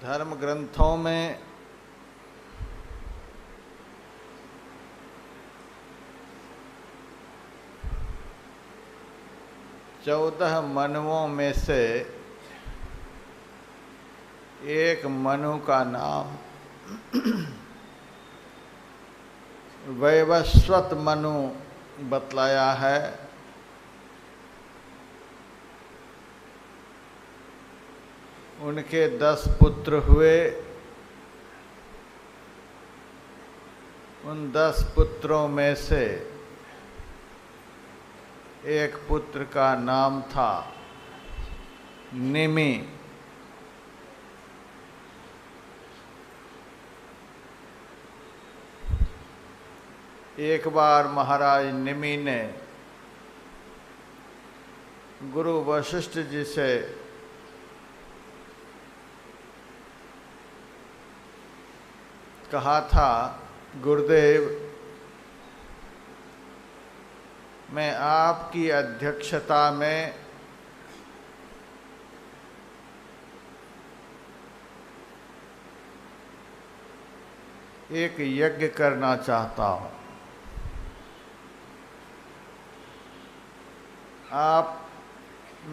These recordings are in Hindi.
धर्म ग्रंथों में चौदह मनुओं में से एक मनु का नाम वैवस्वत मनु बतलाया है। उनके 10 पुत्र हुए। उन 10 पुत्रों में से एक पुत्र का नाम था निमि। एक बार महाराज निमि ने गुरु वशिष्ठ जी से कहा था, गुरुदेव, मैं आपकी अध्यक्षता में एक यज्ञ करना चाहता हूँ। आप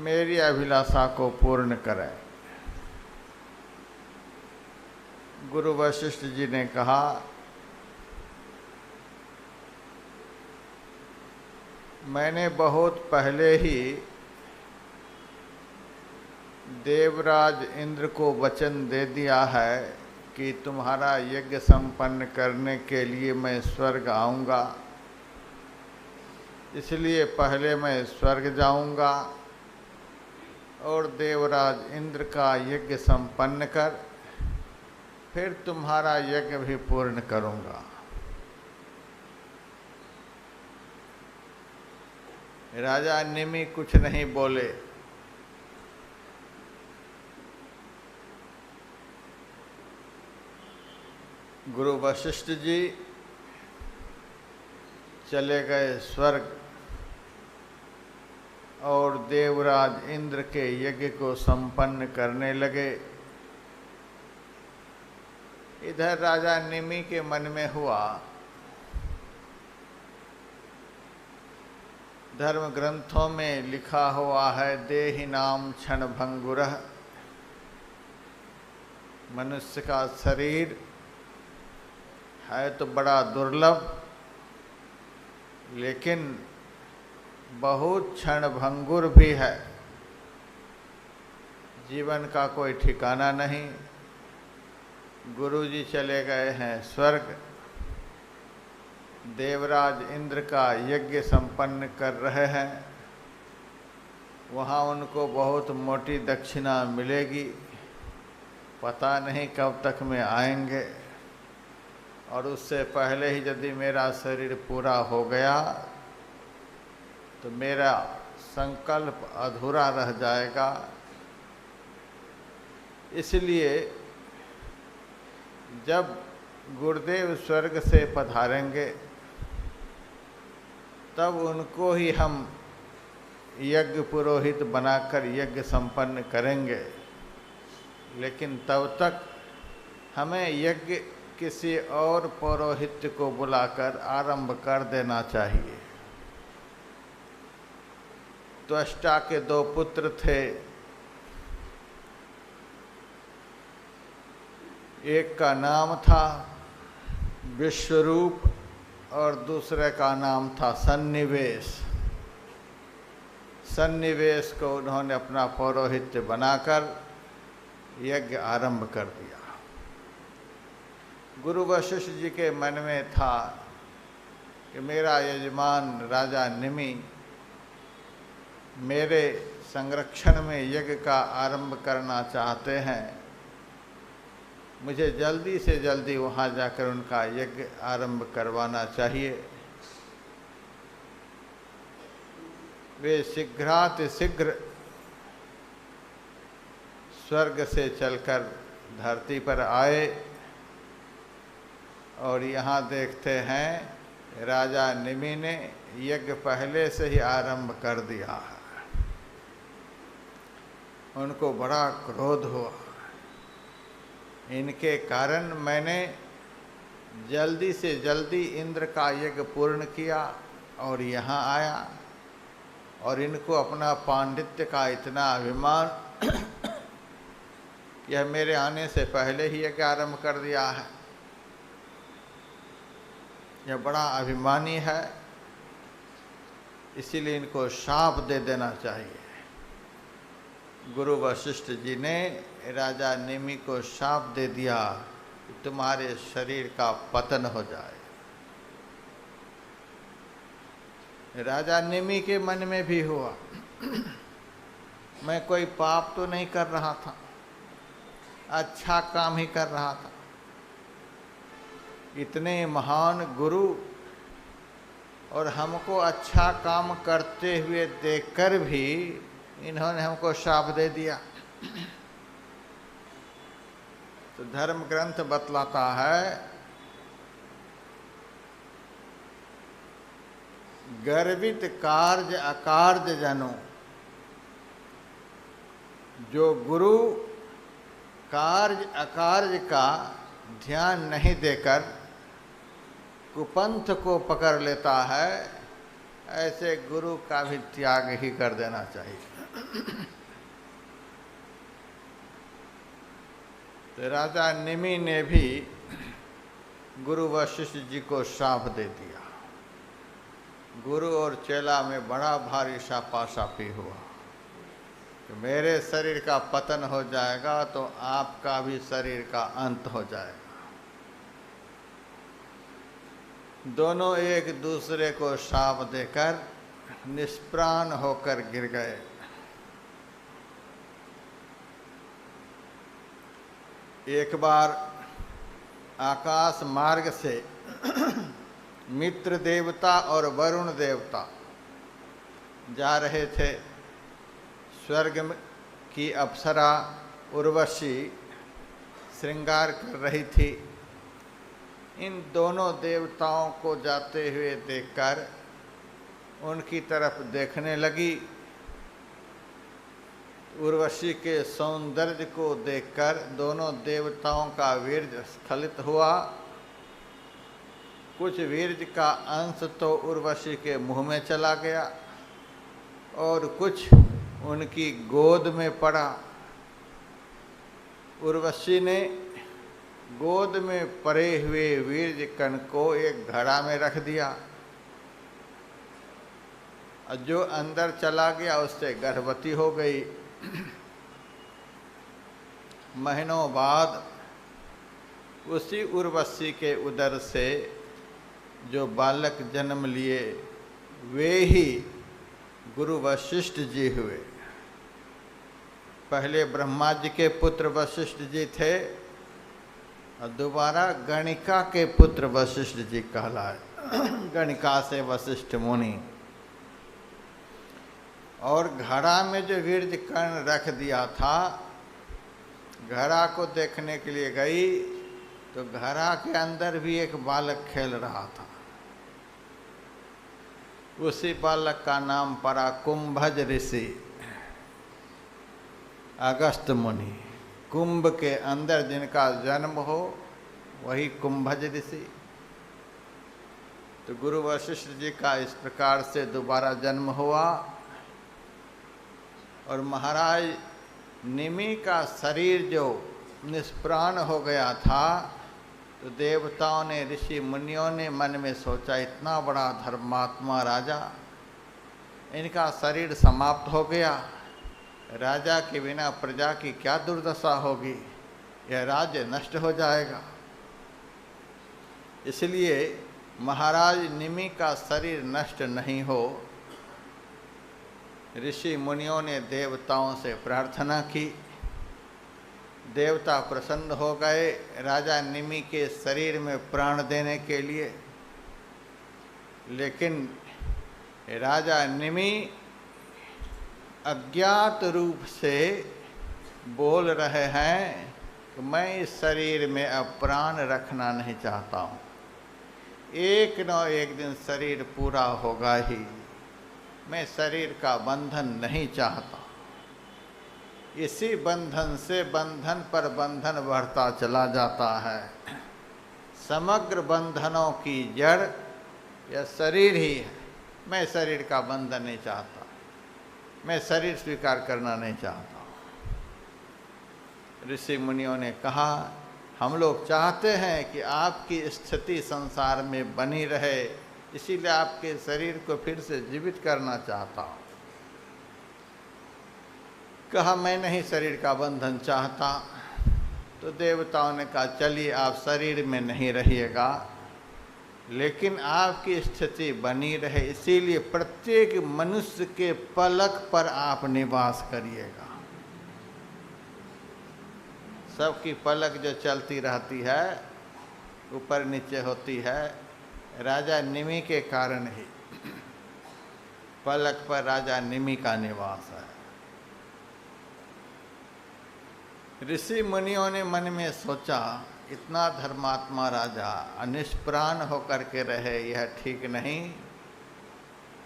मेरी अभिलाषा को पूर्ण करें। गुरु वशिष्ठ जी ने कहा, मैंने बहुत पहले ही देवराज इंद्र को वचन दे दिया है कि तुम्हारा यज्ञ संपन्न करने के लिए मैं स्वर्ग आऊँगा। इसलिए पहले मैं स्वर्ग जाऊँगा और देवराज इंद्र का यज्ञ संपन्न कर फिर तुम्हारा यज्ञ भी पूर्ण करूँगा। राजा निमि कुछ नहीं बोले। गुरु वशिष्ठ जी चले गए स्वर्ग और देवराज इंद्र के यज्ञ को संपन्न करने लगे। इधर राजा निमि के मन में हुआ, धर्म ग्रंथों में लिखा हुआ है, देहिनाम क्षण भंगुरः, मनुष्य का शरीर है तो बड़ा दुर्लभ, लेकिन बहुत क्षण भंगुर भी है। जीवन का कोई ठिकाना नहीं। गुरुजी चले गए हैं स्वर्ग, देवराज इंद्र का यज्ञ संपन्न कर रहे हैं। वहाँ उनको बहुत मोटी दक्षिणा मिलेगी। पता नहीं कब तक में आएंगे, और उससे पहले ही यदि मेरा शरीर पूरा हो गया तो मेरा संकल्प अधूरा रह जाएगा। इसलिए जब गुरुदेव स्वर्ग से पधारेंगे तब उनको ही हम यज्ञ पुरोहित बनाकर यज्ञ संपन्न करेंगे, लेकिन तब तक हमें यज्ञ किसी और पौरोहित्य को बुलाकर आरंभ कर देना चाहिए। त्वष्टा के 2 पुत्र थे। एक का नाम था विश्वरूप और दूसरे का नाम था सन्निवेश। सन्निवेश को उन्होंने अपना पौरोहित्य बनाकर यज्ञ आरंभ कर दिया। गुरु वशिष्ठ जी के मन में था कि मेरा यजमान राजा निमि मेरे संरक्षण में यज्ञ का आरंभ करना चाहते हैं। मुझे जल्दी से जल्दी वहाँ जाकर उनका यज्ञ आरंभ करवाना चाहिए। वे शीघ्रातिशीघ्र स्वर्ग से चलकर धरती पर आए और यहाँ देखते हैं राजा निमि ने यज्ञ पहले से ही आरंभ कर दिया है। उनको बड़ा क्रोध हुआ। इनके कारण मैंने जल्दी से जल्दी इंद्र का यज्ञ पूर्ण किया और यहाँ आया, और इनको अपना पांडित्य का इतना अभिमान यह मेरे आने से पहले ही यज्ञ आरंभ कर दिया है। यह बड़ा अभिमानी है, इसीलिए इनको शाप दे देना चाहिए। गुरु वशिष्ठ जी ने राजा नेमि को शाप दे दिया कि तुम्हारे शरीर का पतन हो जाए। राजा नेमि के मन में भी हुआ, मैं कोई पाप तो नहीं कर रहा था, अच्छा काम ही कर रहा था। इतने महान गुरु और हमको अच्छा काम करते हुए देखकर भी इन्होंने हमको शाप दे दिया। तो धर्म ग्रंथ बतलाता है, गर्वित कार्य अकार्य जनों, जो गुरु कार्य अकार्य का ध्यान नहीं देकर कुपंथ को पकड़ लेता है, ऐसे गुरु का भी त्याग ही कर देना चाहिए। तो राजा नेमि ने भी गुरु वशिष्ठ जी को शाप दे दिया। गुरु और चेला में बड़ा भारी शापाशापी हुआ कि मेरे शरीर का पतन हो जाएगा तो आपका भी शरीर का अंत हो जाएगा। दोनों एक दूसरे को शाप देकर निष्प्राण होकर गिर गए। एक बार आकाश मार्ग से मित्र देवता और वरुण देवता जा रहे थे। स्वर्ग की अप्सरा उर्वशी श्रृंगार कर रही थी। इन दोनों देवताओं को जाते हुए देखकर उनकी तरफ देखने लगी। उर्वशी के सौंदर्य को देखकर दोनों देवताओं का वीर्य स्खलित हुआ। कुछ वीर्य का अंश तो उर्वशी के मुंह में चला गया और कुछ उनकी गोद में पड़ा। उर्वशी ने गोद में पड़े हुए वीर्य कण को एक घड़ा में रख दिया, जो अंदर चला गया उससे गर्भवती हो गई। महीनों बाद उसी उर्वशी के उदर से जो बालक जन्म लिए वे ही गुरु वशिष्ठ जी हुए। पहले ब्रह्मा जी के पुत्र वशिष्ठ जी थे और दोबारा गणिका के पुत्र वशिष्ठ जी कहलाए। गणिका से वशिष्ठ मुनि। और घड़ा में जो वीर्य कण रख दिया था, घड़ा को देखने के लिए गई तो घड़ा के अंदर भी एक बालक खेल रहा था। उसी बालक का नाम पड़ा कुंभज ऋषि, अगस्त मुनि। कुंभ के अंदर जिनका जन्म हो वही कुंभज ऋषि। तो गुरु वशिष्ठ जी का इस प्रकार से दोबारा जन्म हुआ और महाराज नेमि का शरीर जो निष्प्राण हो गया था तो देवताओं ने, ऋषि मुनियों ने मन में सोचा, इतना बड़ा धर्मात्मा राजा, इनका शरीर समाप्त हो गया, राजा के बिना प्रजा की क्या दुर्दशा होगी, यह राज्य नष्ट हो जाएगा। इसलिए महाराज नेमि का शरीर नष्ट नहीं हो, ऋषि मुनियों ने देवताओं से प्रार्थना की। देवता प्रसन्न हो गए राजा नेमि के शरीर में प्राण देने के लिए। लेकिन राजा नेमि अज्ञात रूप से बोल रहे हैं कि मैं इस शरीर में अब प्राण रखना नहीं चाहता हूँ, एक न एक दिन शरीर पूरा होगा ही, मैं शरीर का बंधन नहीं चाहता। इसी बंधन से बंधन पर बंधन बढ़ता चला जाता है। समग्र बंधनों की जड़ यह शरीर ही है। मैं शरीर का बंधन नहीं चाहता, मैं शरीर स्वीकार करना नहीं चाहता। ऋषि मुनियों ने कहा, हम लोग चाहते हैं कि आपकी स्थिति संसार में बनी रहे, इसीलिए आपके शरीर को फिर से जीवित करना चाहता हूँ। कहा, मैं नहीं शरीर का बंधन चाहता। तो देवताओं ने कहा, चलिए आप शरीर में नहीं रहिएगा, लेकिन आपकी स्थिति बनी रहे, इसीलिए प्रत्येक मनुष्य के पलक पर आप निवास करिएगा। सबकी पलक जो चलती रहती है, ऊपर नीचे होती है, राजा निमि के कारण ही पलक पर राजा निमि का निवास है। ऋषि मुनियों ने मन में सोचा, इतना धर्मात्मा राजा अनिष्प्राण होकर के रहे, यह ठीक नहीं।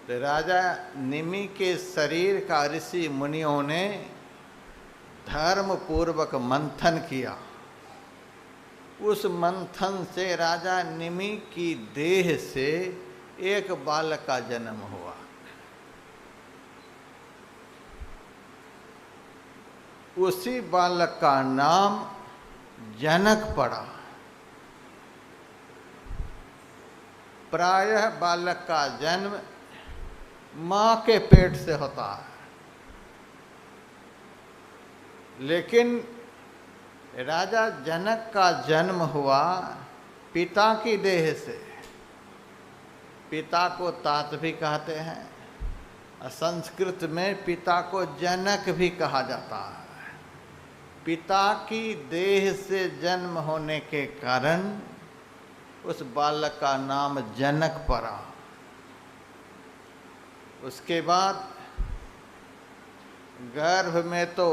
तो राजा निमि के शरीर का ऋषि मुनियों ने धर्म पूर्वक मंथन किया। उस मंथन से राजा निमि की देह से एक बालक का जन्म हुआ। उसी बालक का नाम जनक पड़ा। प्रायः बालक का जन्म मां के पेट से होता है, लेकिन राजा जनक का जन्म हुआ पिता की देह से। पिता को तात भी कहते हैं, संस्कृत में पिता को जनक भी कहा जाता है। पिता की देह से जन्म होने के कारण उस बालक का नाम जनक पड़ा। उसके बाद गर्भ में तो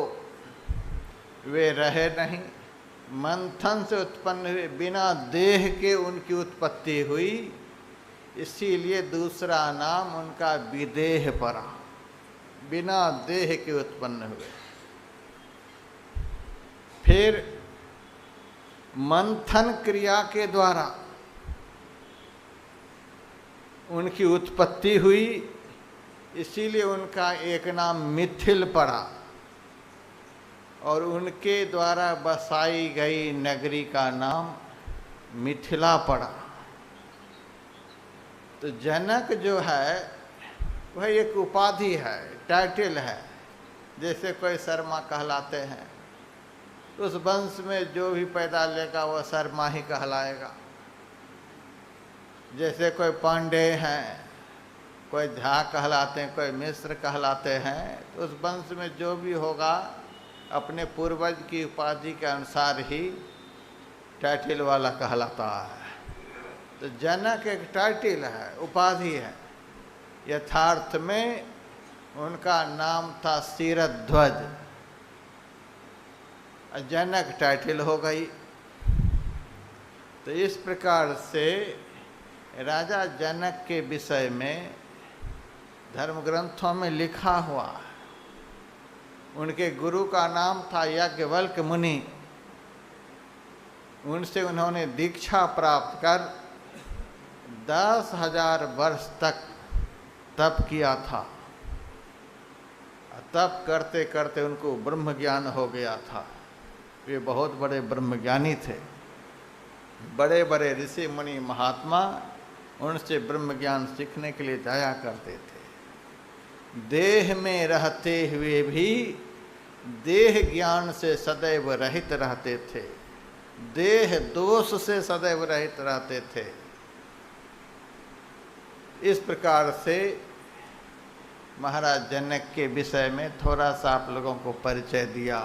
वे रहे नहीं, मंथन से उत्पन्न हुए, बिना देह के उनकी उत्पत्ति हुई, इसीलिए दूसरा नाम उनका विदेह पड़ा। बिना देह के उत्पन्न हुए। फिर मंथन क्रिया के द्वारा उनकी उत्पत्ति हुई, इसीलिए उनका एक नाम मिथिल पड़ा और उनके द्वारा बसाई गई नगरी का नाम मिथिला पड़ा। तो जनक जो है वह एक उपाधि है, टाइटल है। जैसे कोई शर्मा कहलाते हैं, तो उस वंश में जो भी पैदा लेगा वह शर्मा ही कहलाएगा। जैसे कोई पांडे हैं, कोई झा कहलाते हैं, कोई मिश्र कहलाते हैं, तो उस वंश में जो भी होगा अपने पूर्वज की उपाधि के अनुसार ही टाइटल वाला कहलाता है। तो जनक एक टाइटल है, उपाधि है। यथार्थ में उनका नाम था शिरध्वज। जनक टाइटल हो गई। तो इस प्रकार से राजा जनक के विषय में धर्म ग्रंथों में लिखा हुआ है। उनके गुरु का नाम था याज्ञवल्क्य मुनि। उनसे उन्होंने दीक्षा प्राप्त कर 10,000 वर्ष तक तप किया था। तप करते करते उनको ब्रह्म ज्ञान हो गया था। वे बहुत बड़े ब्रह्मज्ञानी थे। बड़े बड़े ऋषि मुनि महात्मा उनसे ब्रह्म ज्ञान सीखने के लिए जाया करते थे। देह में रहते हुए भी देह ज्ञान से सदैव रहित रहते थे, देह दोष से सदैव रहित रहते थे। इस प्रकार से महाराज जनक के विषय में थोड़ा सा आप लोगों को परिचय दिया।